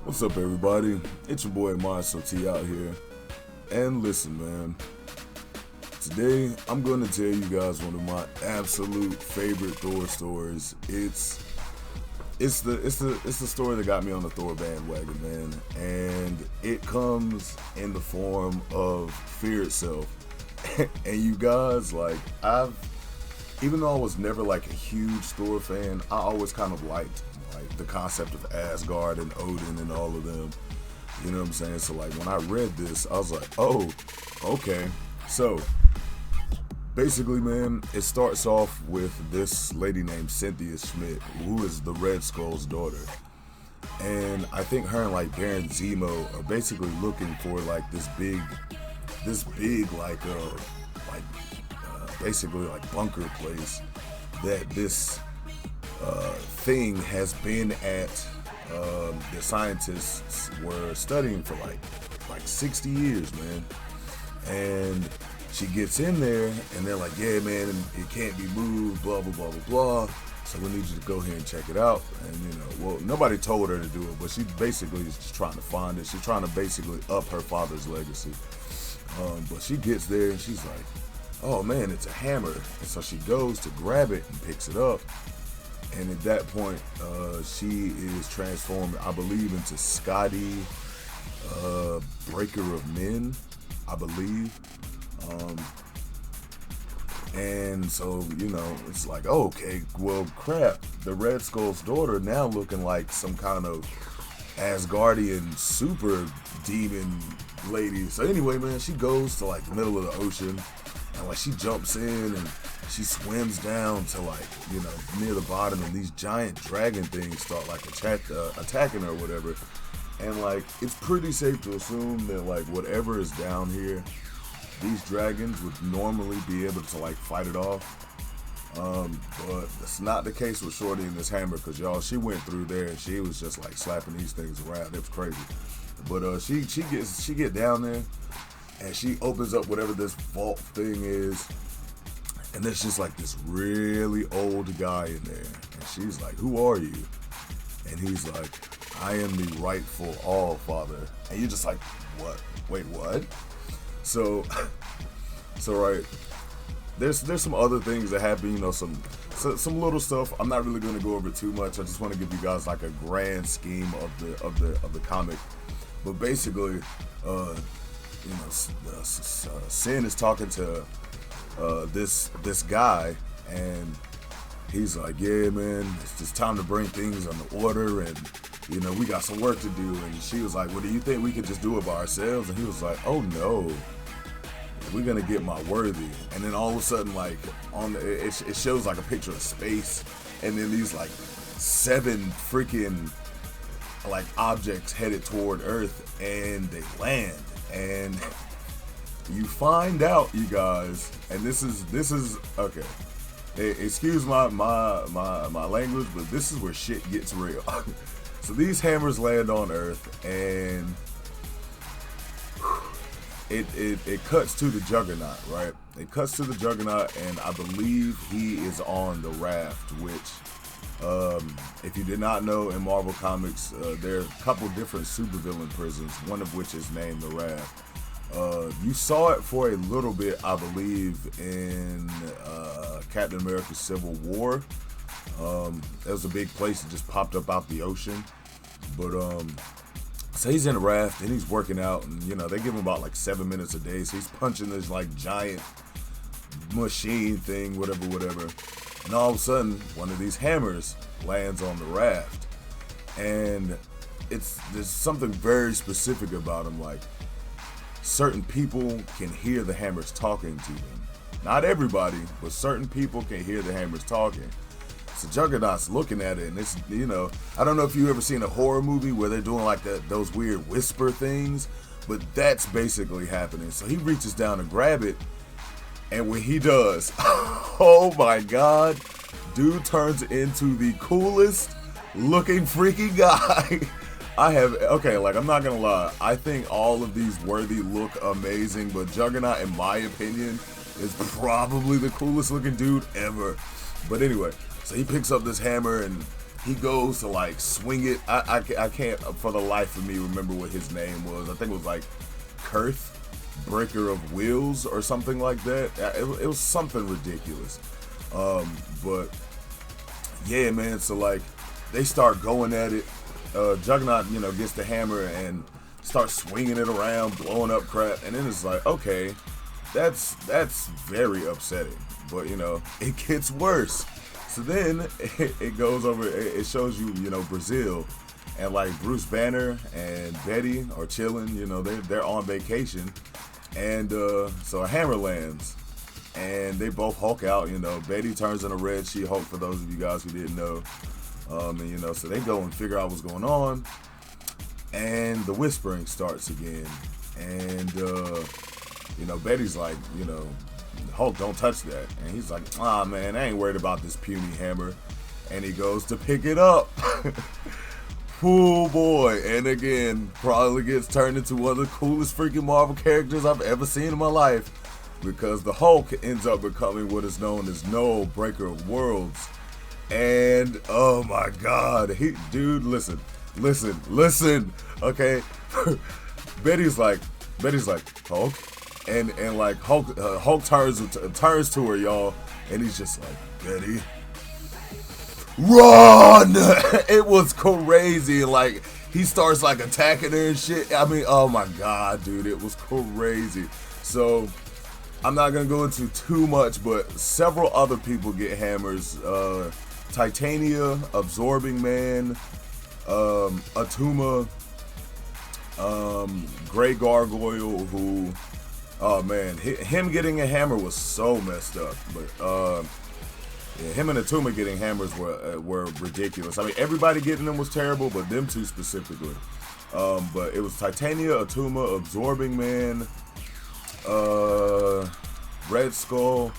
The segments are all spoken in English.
What's up, everybody? It's your boy Monster T out here. And listen, man. Today, I'm going to tell you guys one of my absolute favorite Thor stories. It's the story that got me on the Thor bandwagon, man. And it comes in the form of fear itself. And you guys, even though I was never like a huge Thor fan, I always kind of liked the concept of Asgard and Odin and all of them. You know what I'm saying? So like when I read this, I was like, oh, okay. So basically, man, it starts off with this lady named Cynthia Schmidt, who is the Red Skull's daughter. And I think her and like Baron Zemo are basically looking for like this big basically like bunker place that this thing has been at. The scientists were studying for like 60 years, man. And she gets in there and they're like, yeah, man, it can't be moved, blah blah blah blah blah, so we need you to go here and check it out. And well, nobody told her to do it, but she basically is just trying to find it. She's trying to basically up her father's legacy. But she gets there and she's like, oh man, it's a hammer. And so she goes to grab it and picks it up. And at that point, she is transformed, I believe, into Scotty, Breaker of Men, I believe. And so, it's like, oh, okay, well, crap. The Red Skull's daughter now looking like some kind of Asgardian super demon lady. So anyway, man, she goes to like the middle of the ocean. And like she jumps in and she swims down to near the bottom, and these giant dragon things start like attacking her or whatever. And like it's pretty safe to assume that like whatever is down here, these dragons would normally be able to like fight it off. But that's not the case with Shorty and this hammer, because y'all, she went through there and she was just like slapping these things around. It was crazy. But she get down there. And she opens up whatever this vault thing is, and there's just like this really old guy in there. And she's like, who are you? And he's like, I am the rightful All-Father. And you're just like, what? Wait, what? So right, there's some other things that happen, some little stuff. I'm not really gonna go over too much. I just want to give you guys like a grand scheme of the comic. But basically, Sin is talking to this guy, and he's like, yeah, man, it's just time to bring things on the order, and we got some work to do. And she was like, well, do you think we could just do it by ourselves? And he was like, oh no, we're gonna get my worthy. And then all of a sudden, like it shows like a picture of space, and then these like 7 freaking like objects headed toward Earth, and they land. And you find out, you guys, and this is okay. Excuse my language, but this is where shit gets real. So these hammers land on Earth, and it cuts to the Juggernaut, right? It cuts to the Juggernaut, and I believe he is on the raft, which, if you did not know, in Marvel Comics, there are a couple different supervillain prisons, one of which is named the Raft. You saw it for a little bit, I believe, in Captain America Civil War. That was a big place that just popped up out the ocean. But so he's in a raft and he's working out, and they give him about like 7 minutes a day. So he's punching this like giant machine thing, whatever. And all of a sudden, one of these hammers lands on the raft. And there's something very specific about him. Like, certain people can hear the hammers talking to them. Not everybody, but certain people can hear the hammers talking. So Juggernaut's looking at it, and it's, I don't know if you've ever seen a horror movie where they're doing like those weird whisper things, but that's basically happening. So he reaches down to grab it, and when he does, oh my God, dude turns into the coolest looking freaky guy. I'm not gonna lie, I think all of these worthy look amazing, but Juggernaut, in my opinion, is probably the coolest looking dude ever. But anyway, so he picks up this hammer, and he goes to like swing it. I can't for the life of me remember what his name was. I think it was like Kurth, Breaker of Wheels or something like that. It was something ridiculous. But yeah, man. So like they start going at it. Juggernaut, gets the hammer and starts swinging it around, blowing up crap, and then it's like, okay, that's very upsetting. But it gets worse. So then it goes over. It shows you, Brazil, and like Bruce Banner and Betty are chilling. They're on vacation, and so a hammer lands, and they both Hulk out. Betty turns into Red She-Hulk for those of you guys who didn't know. And so they go and figure out what's going on, and the whispering starts again, and Betty's like, Hulk, don't touch that, and he's like, ah, man, I ain't worried about this puny hammer, and he goes to pick it up. Oh boy, and again, probably gets turned into one of the coolest freaking Marvel characters I've ever seen in my life, because the Hulk ends up becoming what is known as Noel, Breaker of Worlds. And oh my god, dude, listen, okay. Betty's like Hulk, and like Hulk turns to her, y'all, and he's just like, Betty, run! It was crazy. Like he starts like attacking her and shit. I mean, oh my god, dude, it was crazy. So I'm not gonna go into too much, but several other people get hammers. Titania, Absorbing Man, Attuma, Grey Gargoyle, who, oh man, him getting a hammer was so messed up. But yeah, him and Attuma getting hammers were ridiculous. I mean, everybody getting them was terrible, but them two specifically. But it was Titania, Attuma, Absorbing Man, Red Skull.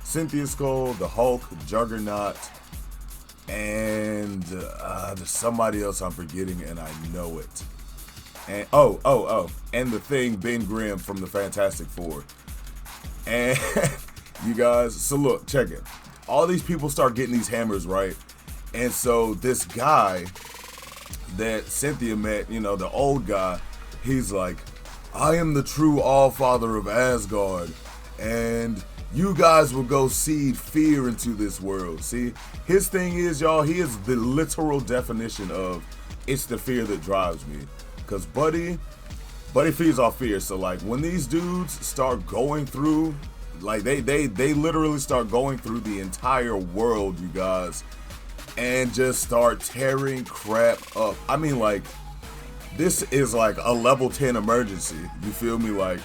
Cynthia Skull, the Hulk, Juggernaut, and there's somebody else I'm forgetting, and I know it. And and the Thing, Ben Grimm from the Fantastic Four. And you guys, so look, check it. All these people start getting these hammers, right? And so this guy that Cynthia met, the old guy, he's like, I am the true All-Father of Asgard, and you guys will go seed fear into this world. See, his thing is, y'all, he is the literal definition of it's the fear that drives me. Because Buddy feeds off fear. So like when these dudes start going through, like they literally start going through the entire world, you guys, and just start tearing crap up. I mean, like, this is like a level 10 emergency. You feel me? Like,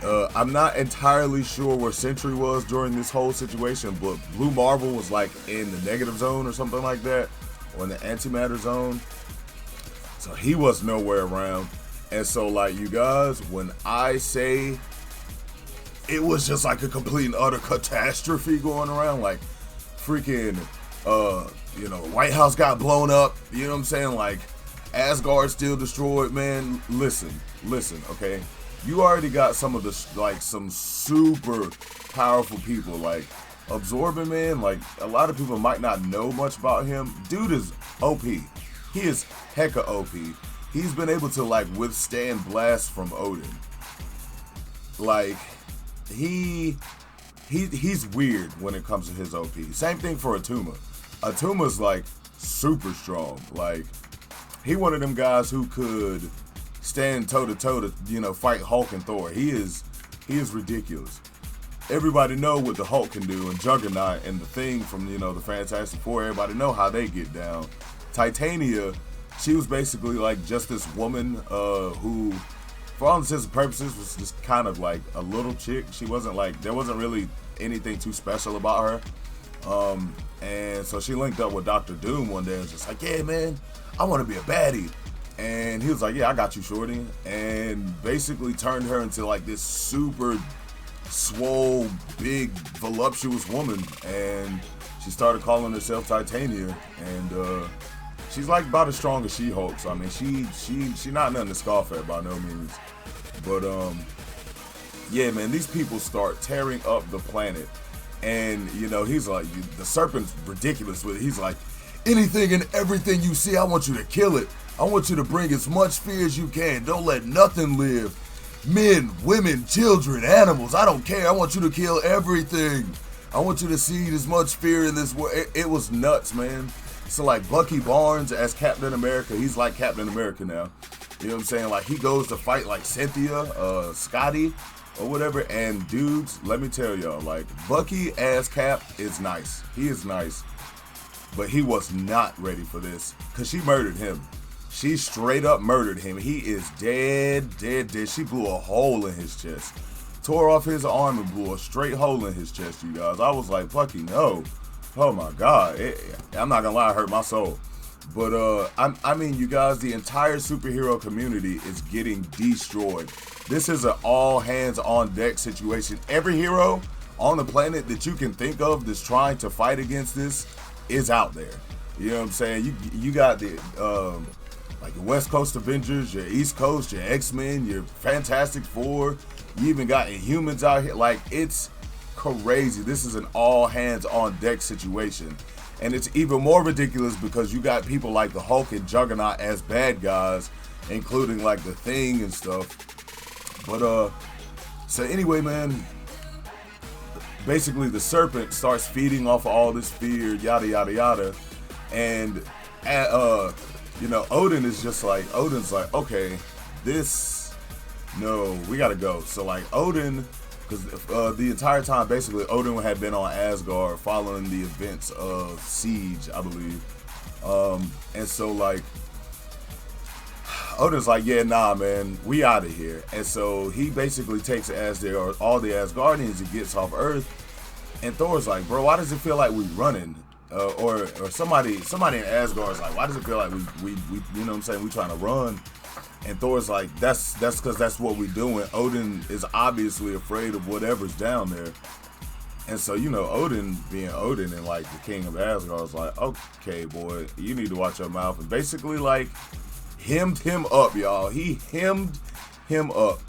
I'm not entirely sure where Sentry was during this whole situation, but Blue Marvel was like in the negative zone or something like that, or in the antimatter zone. So he was nowhere around. And so like, you guys, when I say it was just like a complete and utter catastrophe going around, like freaking, White House got blown up, you know what I'm saying? Like Asgard still destroyed, man. Listen, okay? You already got some of the, some super powerful people, like Absorbing Man. Like, a lot of people might not know much about him. Dude is OP. He is hecka OP. He's been able to, withstand blasts from Odin. Like, he's weird when it comes to his OP. Same thing for Attuma. Attuma's, super strong. Like, he one of them guys who could stand toe-to-toe to, fight Hulk and Thor. He is ridiculous. Everybody know what the Hulk can do, and Juggernaut and the Thing from, the Fantastic Four, everybody know how they get down. Titania, she was basically, just this woman who, for all intents and purposes, was just kind of, a little chick. She wasn't, there wasn't really anything too special about her. And so she linked up with Dr. Doom one day and was just like, yeah, man, I want to be a baddie. And he was like, yeah, I got you, shorty. And basically turned her into this super swole, big, voluptuous woman. And she started calling herself Titania. And she's about as strong as She-Hulk. So I mean, she not nothing to scoff at by no means. But yeah, man, these people start tearing up the planet. And he's like, the Serpent's ridiculous with it. He's like, anything and everything you see, I want you to kill it. I want you to bring as much fear as you can. Don't let nothing live. Men, women, children, animals, I don't care. I want you to kill everything. I want you to seed as much fear in this world. It was nuts, man. So like Bucky Barnes as Captain America, he's like Captain America now. You know what I'm saying? Like he goes to fight like Cynthia, Scotty, or whatever. And dudes, let me tell y'all, like Bucky as Cap is nice. He is nice. But he was not ready for this because she murdered him. She straight up murdered him. He is dead. She blew a hole in his chest. Tore off his arm and blew a straight hole in his chest, you guys. I was like, Bucky, no. Oh my God. I'm not gonna lie, it hurt my soul. But I mean, you guys, the entire superhero community is getting destroyed. This is an all hands on deck situation. Every hero on the planet that you can think of that's trying to fight against this is out there. You know what I'm saying? You got the like your West Coast Avengers, your East Coast, your X-Men, your Fantastic Four. You even got Inhumans out here. Like, it's crazy. This is an all hands on deck situation. And it's even more ridiculous because you got people like the Hulk and Juggernaut as bad guys, including like the Thing and stuff. But so anyway, man, basically the Serpent starts feeding off of all this fear, yada yada yada. And you know, Odin's like, okay, no, we gotta go. So like Odin, because the entire time basically Odin had been on Asgard following the events of Siege, I believe. And so like Odin's like, yeah, nah, man, we out of here. And so he basically takes all the Asgardians and gets off Earth. And Thor's like, bro, why does it feel like we running? Or somebody in Asgard's like, why does it feel like we you know what I'm saying, we trying to run? And Thor's like, that's because that's what we doing. Odin is obviously afraid of whatever's down there. And so, you know, Odin being Odin and like the king of Asgard was like, okay, boy, you need to watch your mouth. And basically like hemmed him up, y'all. He hemmed him up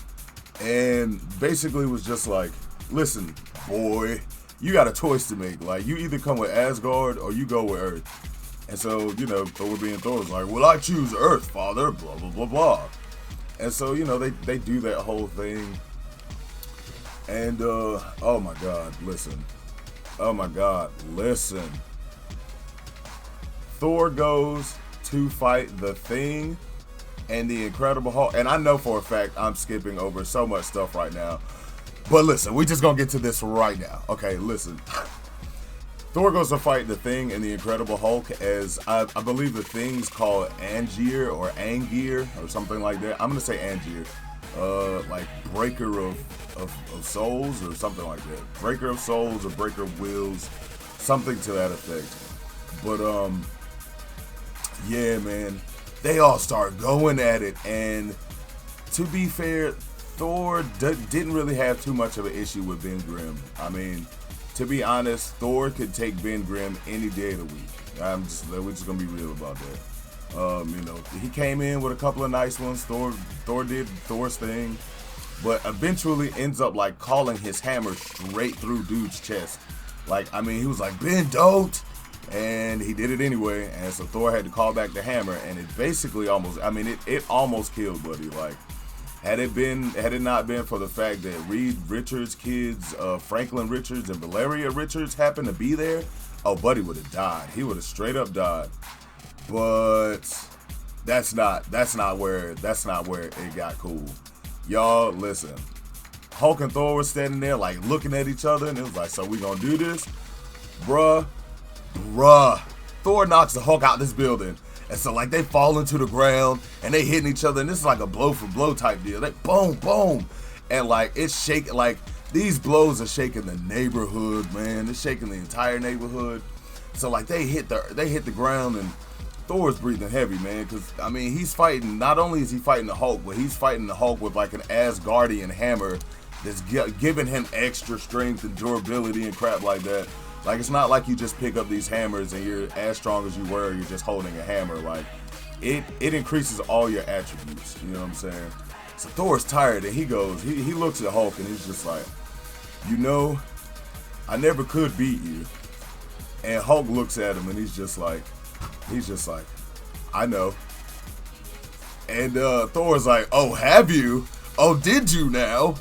and basically was just like, listen, boy, you got a choice to make. Like, you either come with Asgard or you go with Earth. And so, you know, Thor being Thor was like, well, I choose Earth, father, blah, blah, blah, blah. And so, you know, they do that whole thing. And, oh my God, listen. Oh my God, listen. Thor goes to fight the Thing and the Incredible Hulk. And I know for a fact I'm skipping over so much stuff right now. But listen, we just gonna get to this right now. Okay, listen. Thor goes to fight the Thing and the Incredible Hulk as I believe the Thing's called Angier or Angier or something like that. I'm gonna say Angier. Like breaker of souls or something like that. Breaker of souls or breaker of wills. Something to that effect. But yeah, man. They all start going at it, and to be fair, Thor didn't really have too much of an issue with Ben Grimm. I mean, to be honest, Thor could take Ben Grimm any day of the week. We're just gonna be real about that. You know, he came in with a couple of nice ones. Thor did Thor's thing, but eventually ends up like calling his hammer straight through dude's chest. Like, I mean, he was like, Ben, don't. And he did it anyway. And so Thor had to call back the hammer, and it basically almost, I mean, it almost killed Buddy. Like, had it not been for the fact that Reed Richards' kids, Franklin Richards and Valeria Richards happened to be there, oh, Buddy would have died. He would have straight up died. But that's not where it got cool. Y'all, listen. Hulk and Thor were standing there like looking at each other, and it was like, so we gonna do this? Bruh. Thor knocks the Hulk out this building. And so like they fall into the ground and they hitting each other, and this is like a blow for blow type deal. They boom, boom. And like it's shaking, like these blows are shaking the neighborhood, man. It's shaking the entire neighborhood. So like they hit the ground, and Thor's breathing heavy, man, because I mean he's fighting, not only is he fighting the Hulk, but he's fighting the Hulk with like an Asgardian hammer that's giving him extra strength and durability and crap like that. Like, it's not like you just pick up these hammers and you're as strong as you were, you're just holding a hammer. Like, it increases all your attributes, you know what I'm saying? So Thor's tired, and he looks at Hulk, and he's just like, you know, I never could beat you. And Hulk looks at him, and he's just like, He's just like, I know. And Thor's like, oh, have you? Oh, did you now?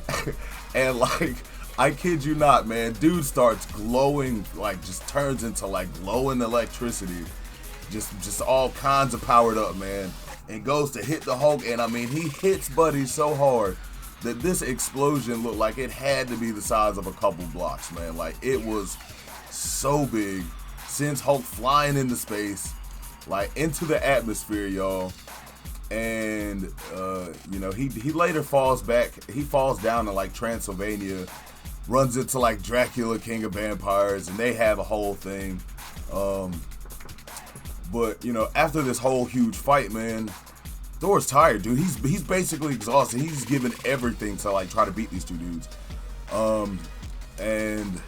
And like, I kid you not, man, dude starts glowing, like just turns into like glowing electricity. Just all kinds of powered up, man. And goes to hit the Hulk, and I mean, he hits Buddy so hard that this explosion looked like it had to be the size of a couple blocks, man. Like, it was so big. Sends Hulk flying into space, like into the atmosphere, y'all. And you know, he later falls back. He falls down to like Transylvania, runs into like Dracula, King of Vampires, and they have a whole thing. But you know, after this whole huge fight, man, Thor's tired, dude. He's basically exhausted. He's given everything to like try to beat these two dudes. And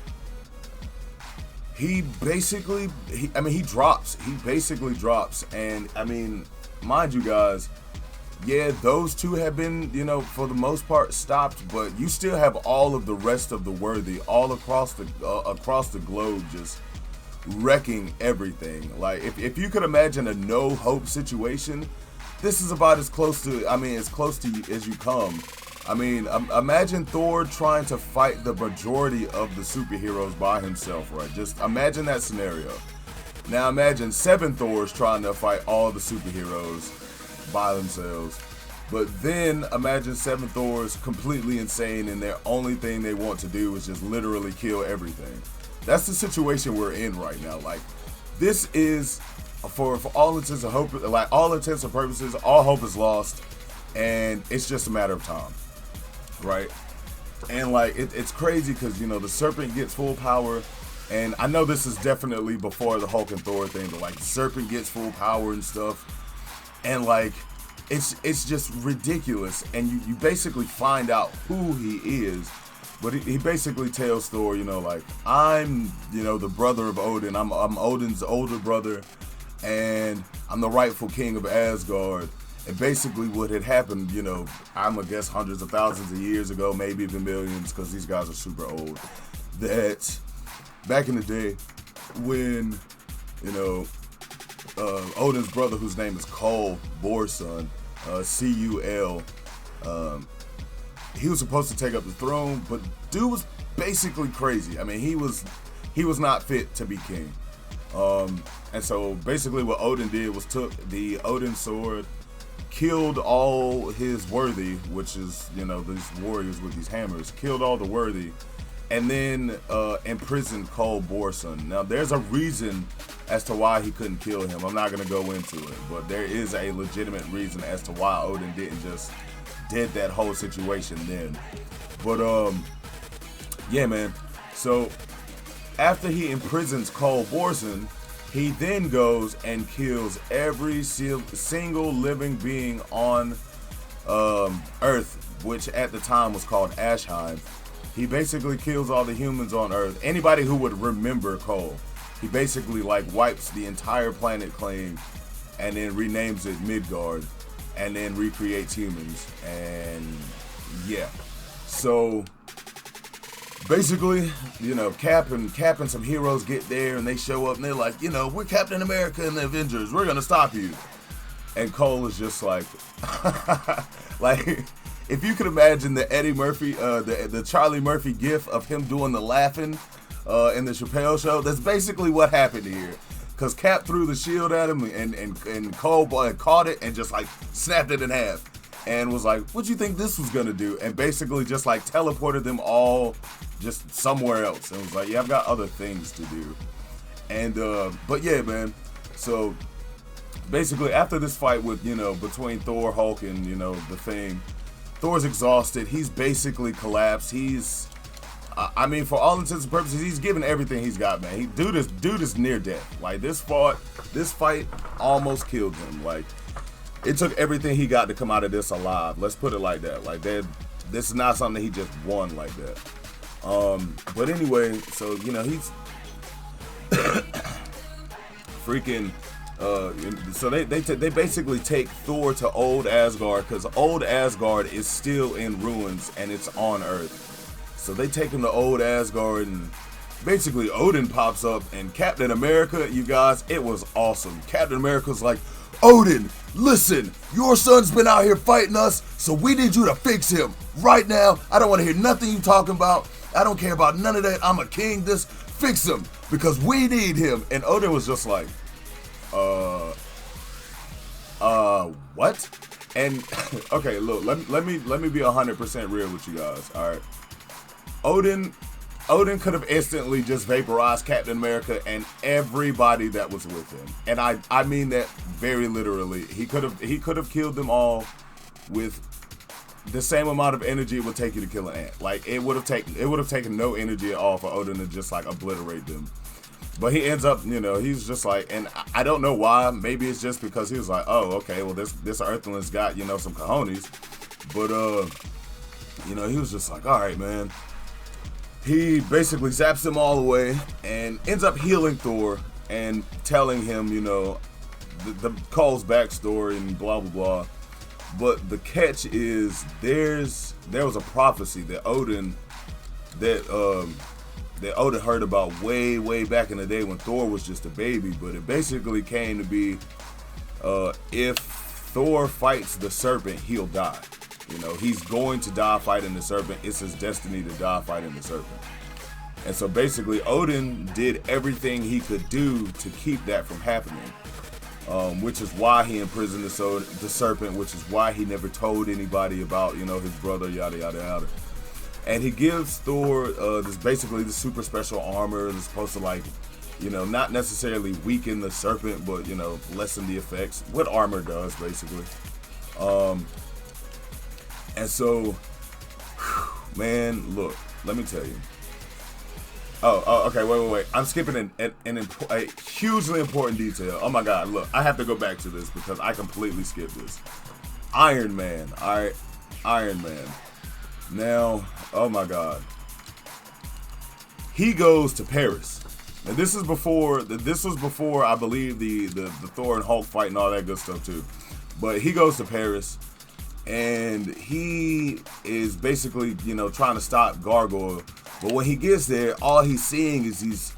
he basically, he drops. He basically drops. And I mean, mind you guys, yeah, those two have been, you know, for the most part stopped, but you still have all of the rest of the worthy all across the globe just wrecking everything. Like, if you could imagine a no hope situation, this is about as close to, as close to as you come. I mean, imagine Thor trying to fight the majority of the superheroes by himself, right? Just imagine that scenario. Now imagine 7 Thors trying to fight all the superheroes by themselves. But then imagine 7 Thors completely insane and their only thing they want to do is just literally kill everything. That's the situation we're in right now. Like, this is, for all intents and hope, like all intents and purposes, all hope is lost, and it's just a matter of time, right? And like, it's crazy because, you know, the Serpent gets full power, and I know this is definitely before the Hulk and Thor thing, but like, the Serpent gets full power and stuff, and like, it's just ridiculous, and you basically find out who he is. But he basically tells Thor, you know, like, I'm, you know, the brother of Odin. I'm Odin's older brother, and I'm the rightful king of Asgard. And basically what had happened, you know, I'm going to guess hundreds of thousands of years ago, maybe even millions, because these guys are super old, that back in the day when, you know, Odin's brother, whose name is Cul, Bor's son, C-U-L, he was supposed to take up the throne, but dude was basically crazy. I mean, he was not fit to be king. And so basically what Odin did was took the Odin sword, killed all his worthy, which is, you know, these warriors with these hammers, killed all the worthy, and then imprisoned Cul, Bor's son. Now, there's a reason as to why he couldn't kill him. I'm not going to go into it, but there is a legitimate reason as to why Odin didn't just did that whole situation then. But yeah, man, so after he imprisons Cul Borson, he then goes and kills every single living being on Earth, which at the time was called Ashheim. He basically kills all the humans on Earth, anybody who would remember Cul. He basically like wipes the entire planet claim and then renames it Midgard, and then recreates humans. And yeah, so basically, you know, Cap and some heroes get there, and they show up, and they're like, you know, we're Captain America and the Avengers, we're gonna stop you. And Cole is just like, like, if you could imagine the Eddie Murphy, the Charlie Murphy gif of him doing the laughing in the Chappelle Show, that's basically what happened here. Because Cap threw the shield at him, and Cole caught it and just like snapped it in half, and was like, "What do you think this was gonna do?" And basically just like teleported them all just somewhere else, and was like, "Yeah, I've got other things to do." And but yeah, man. So basically, after this fight with, you know, between Thor, Hulk, and, you know, the Thing, Thor's exhausted. He's basically collapsed. He's I mean, for all intents and purposes, he's given everything he's got, man. Dude is near death. Like, this fight almost killed him. Like, it took everything he got to come out of this alive. Let's put it like that. Like, this is not something he just won like that. But anyway, so, you know, he's freaking. So they basically take Thor to old Asgard, because old Asgard is still in ruins and it's on Earth. So they take him to old Asgard, and basically Odin pops up and Captain America, you guys, it was awesome. Captain America's like, Odin, listen, your son's been out here fighting us, so we need you to fix him right now. I don't want to hear nothing you talking about. I don't care about none of that. I'm a king. Just fix him because we need him. And Odin was just like, what? And okay, look, let me be 100% real with you guys. All right, Odin could have instantly just vaporized Captain America and everybody that was with him, and I mean that very literally. He could have killed them all with the same amount of energy it would take you to kill an ant. Like it would have taken no energy at all for Odin to just like obliterate them. But he ends up, he's just like, and I don't know why. Maybe it's just because he was like, oh, okay, well this Earthling's got some cojones. But he was just like, all right, man. He basically zaps him all the way and ends up healing Thor and telling him, the Cole's backstory and blah blah blah. But the catch is there was a prophecy that Odin heard about way back in the day when Thor was just a baby. But it basically came to be if Thor fights the serpent, he'll die. He's going to die fighting the serpent. It's his destiny to die fighting the serpent. And so basically Odin did everything he could do to keep that from happening. Which is why he imprisoned the serpent, which is why he never told anybody about, his brother, yada, yada, yada. And he gives Thor this basically the super special armor that's supposed to not necessarily weaken the serpent, but, lessen the effects. What armor does, basically. And so, man, look, let me tell you. Oh, okay, wait. I'm skipping a hugely important detail. Oh my God, look, I have to go back to this because I completely skipped this. Iron Man, alright? Iron Man. Now, oh my God. He goes to Paris. And this was before, I believe, the Thor and Hulk fight and all that good stuff too. But he goes to Paris. And he is basically, trying to stop Gargoyle. But when he gets there, all he's seeing is these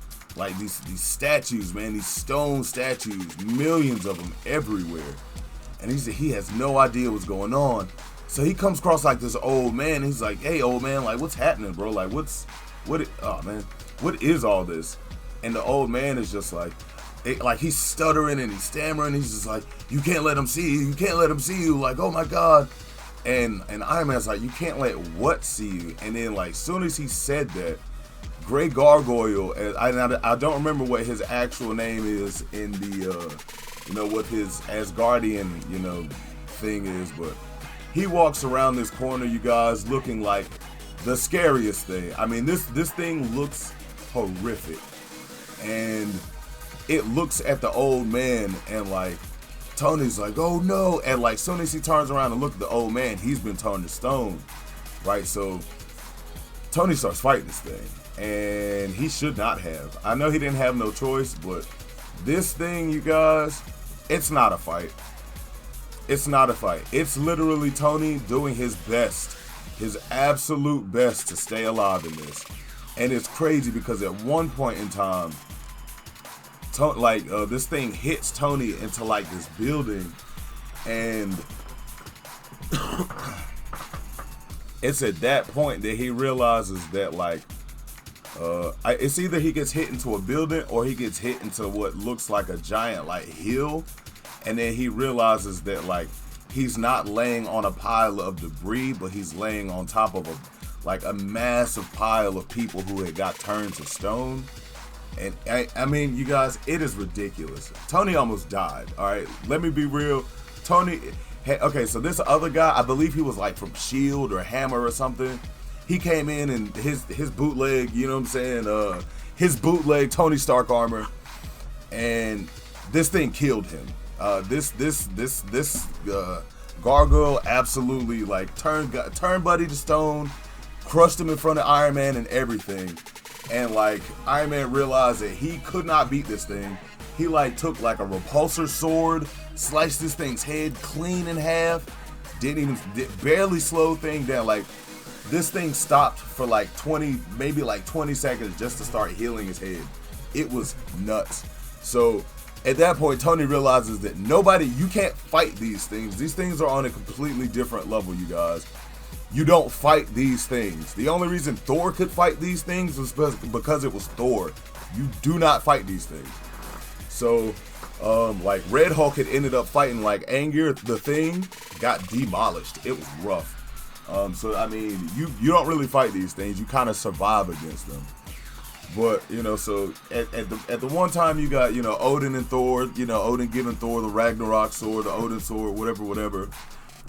statues, man, these stone statues, millions of them everywhere. And he has no idea what's going on. So he comes across like this old man. And he's like, hey, old man, like, what's happening, bro? Like, what is all this? And the old man is just like, he's stuttering and he's stammering. He's just like, you can't let him see you. You can't let him see you. Like, oh my God. And Iron Man's like, you can't let what see you? And then like, soon as he said that, Grey Gargoyle, I don't remember what his actual name is in the, what his Asgardian, thing is, but he walks around this corner, you guys, looking like the scariest thing. I mean, this thing looks horrific. And it looks at the old man and like Tony's like, oh no, and like soon as he turns around and look at the old man, he's been turned to stone, right? So Tony starts fighting this thing, and he should not have. I know he didn't have no choice, but this thing, you guys, it's not a fight. It's not a fight. It's literally Tony doing his best, his absolute best to stay alive in this. And it's crazy because at one point in time, this thing hits Tony into like this building, and it's at that point that he realizes that like it's either he gets hit into a building or he gets hit into what looks like a giant like hill, and then he realizes that like he's not laying on a pile of debris, but he's laying on top of a massive pile of people who had got turned to stone. And I mean, you guys, it is ridiculous. Tony almost died. All right, let me be real. Tony, okay, so this other guy, I believe he was like from Shield or Hammer or something. He came in and his bootleg, you know what I'm saying? His bootleg Tony Stark armor, and this thing killed him. This gargoyle absolutely like turned Buddy to stone, crushed him in front of Iron Man and everything. And like Iron Man realized that he could not beat this thing. He like took like a repulsor sword, sliced this thing's head clean in half, barely slowed thing down. Like this thing stopped for like 20, maybe like 20 seconds just to start healing his head. It was nuts. So at that point, Tony realizes that you can't fight these things. These things are on a completely different level, you guys. You don't fight these things. The only reason Thor could fight these things was because it was Thor. You do not fight these things. So, like Red Hulk had ended up fighting like Avenger. The Thing got demolished. It was rough. So I mean, you don't really fight these things. You kind of survive against them. But so at the one time you got Odin and Thor. Odin giving Thor the Ragnarok sword, the Odin sword, whatever.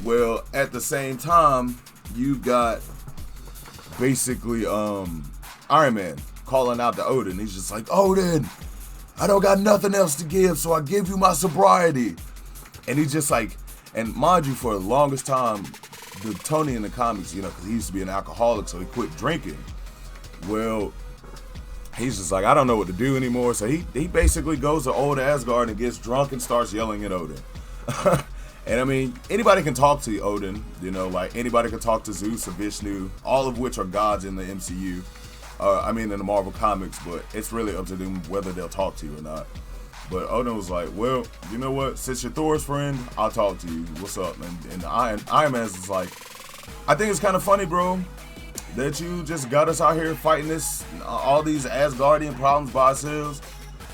Well, at the same time, you got basically Iron Man calling out to Odin. He's just like, Odin, I don't got nothing else to give, so I give you my sobriety. And he's just like, and mind you, for the longest time, the Tony in the comics, because he used to be an alcoholic, so he quit drinking. Well, he's just like, I don't know what to do anymore. So he basically goes to old Asgard and gets drunk and starts yelling at Odin. And I mean, anybody can talk to Odin, like anybody can talk to Zeus or Vishnu, all of which are gods in the MCU. In the Marvel comics, but it's really up to them whether they'll talk to you or not. But Odin was like, well, you know what? Since you're Thor's friend, I'll talk to you. What's up? And Iron Man's is like, I think it's kind of funny, bro, that you just got us out here fighting all these Asgardian problems by ourselves.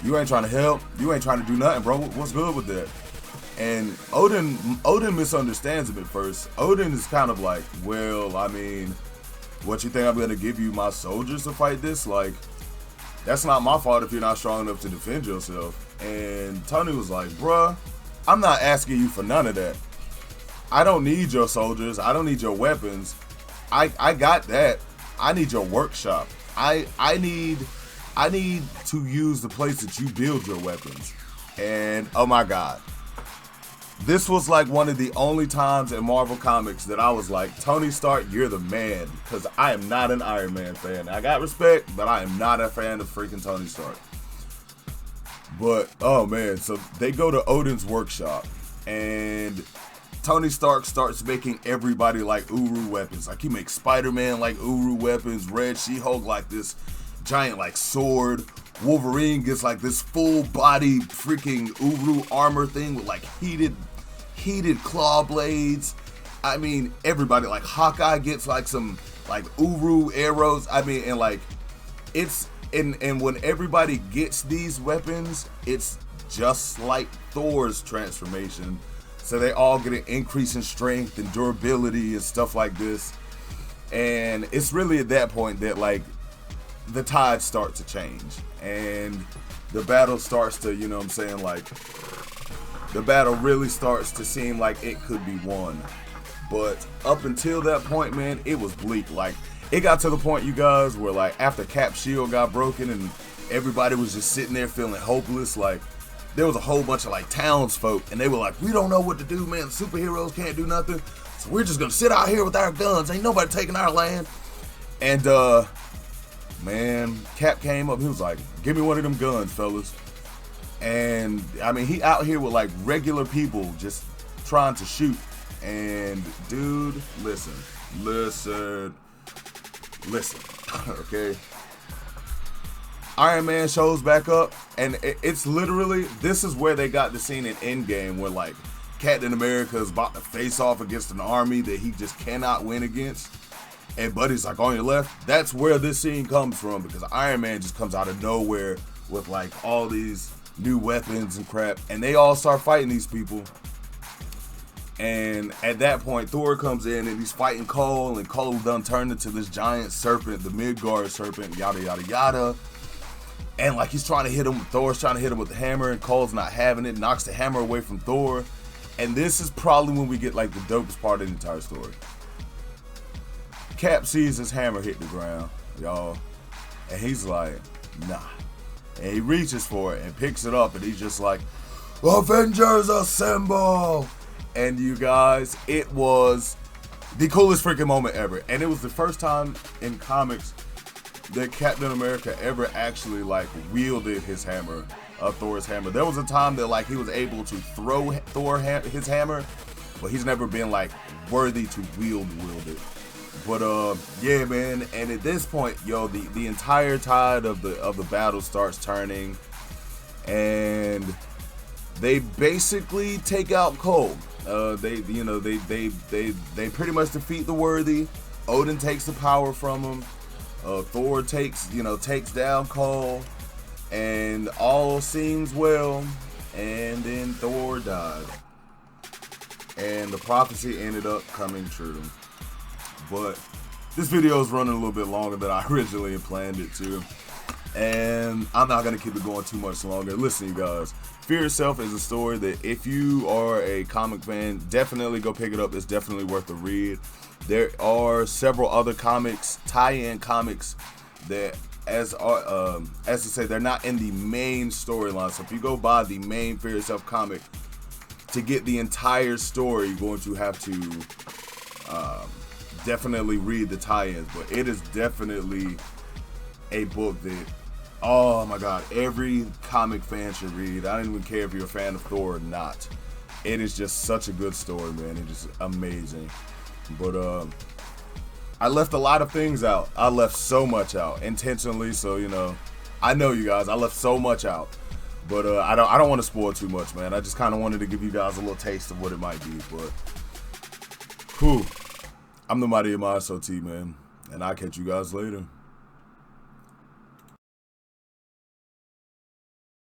You ain't trying to help. You ain't trying to do nothing, bro. What's good with that? And Odin misunderstands him at first. Odin is kind of like, well, I mean, what you think I'm gonna give you my soldiers to fight this? Like, that's not my fault if you're not strong enough to defend yourself. And Tony was like, bruh, I'm not asking you for none of that. I don't need your soldiers. I don't need your weapons. I got that. I need your workshop. I need to use the place that you build your weapons. And oh my God. This was like one of the only times in Marvel Comics that I was like, Tony Stark, you're the man. Because I am not an Iron Man fan. I got respect, but I am not a fan of freaking Tony Stark. But, oh man, so they go to Odin's workshop. And Tony Stark starts making everybody like Uru weapons. Like, he makes Spider-Man like Uru weapons. Red She-Hulk like this giant like sword. Wolverine gets like this full body freaking Uru armor thing with like heated claw blades. I mean, everybody, like Hawkeye gets like some like Uru arrows. I mean, and like it's and when everybody gets these weapons, it's just like Thor's transformation. So they all get an increase in strength and durability and stuff like this. And it's really at that point that like the tides start to change and the battle starts to, like the battle really starts to seem like it could be won. But up until that point, man, it was bleak. Like, it got to the point, you guys, where like after Cap's shield got broken and everybody was just sitting there feeling hopeless, like there was a whole bunch of like townsfolk and they were like, we don't know what to do, man. Superheroes can't do nothing, so we're just gonna sit out here with our guns. Ain't nobody taking our land. And man, Cap came up. He was like, give me one of them guns, fellas. And I mean, he out here with like regular people just trying to shoot. And dude, listen, okay? Iron Man shows back up, and it's literally, this is where they got the scene in Endgame where like Captain America is about to face off against an army that he just cannot win against. And Buddy's like, on your left. That's where this scene comes from, because Iron Man just comes out of nowhere with like all these new weapons and crap, and they all start fighting these people. And at that point, Thor comes in and he's fighting Cole, and Cole done turned into this giant serpent, the Midgard serpent, yada yada yada. And like he's trying to hit him, Thor's trying to hit him with the hammer, and Cole's not having it, knocks the hammer away from Thor. And this is probably when we get like the dopest part of the entire story. Cap sees his hammer hit the ground, y'all, and he's like, nah. And he reaches for it and picks it up, and he's just like, Avengers assemble! And you guys, it was the coolest freaking moment ever. And it was the first time in comics that Captain America ever actually like wielded his hammer, Thor's hammer. There was a time that like he was able to throw his hammer, but he's never been like worthy to wield it. But yeah, man. And at this point, yo, the entire tide of the battle starts turning, and they basically take out Cole. They pretty much defeat the Worthy. Odin takes the power from him. Thor takes down Cole, and all seems well. And then Thor died, and the prophecy ended up coming true. But this video is running a little bit longer than I originally planned it to, and I'm not gonna keep it going too much longer. Listen, you guys, Fear Itself is a story that if you are a comic fan, definitely go pick it up. It's definitely worth a read. There are several other comics, tie-in comics, that as to say, they're not in the main storyline. So if you go buy the main Fear Itself comic, to get the entire story, you're going to have to definitely read the tie-ins. But it is definitely a book that, oh my god, every comic fan should read. I don't even care if you're a fan of Thor or not. It is just such a good story, man. It is amazing. But I left a lot of things out. I left so much out intentionally, so I know you guys, I left so much out. But I don't want to spoil too much, man. I just kind of wanted to give you guys a little taste of what it might be. But whew, I'm the Mighty Amai SOT, man, and I'll catch you guys later.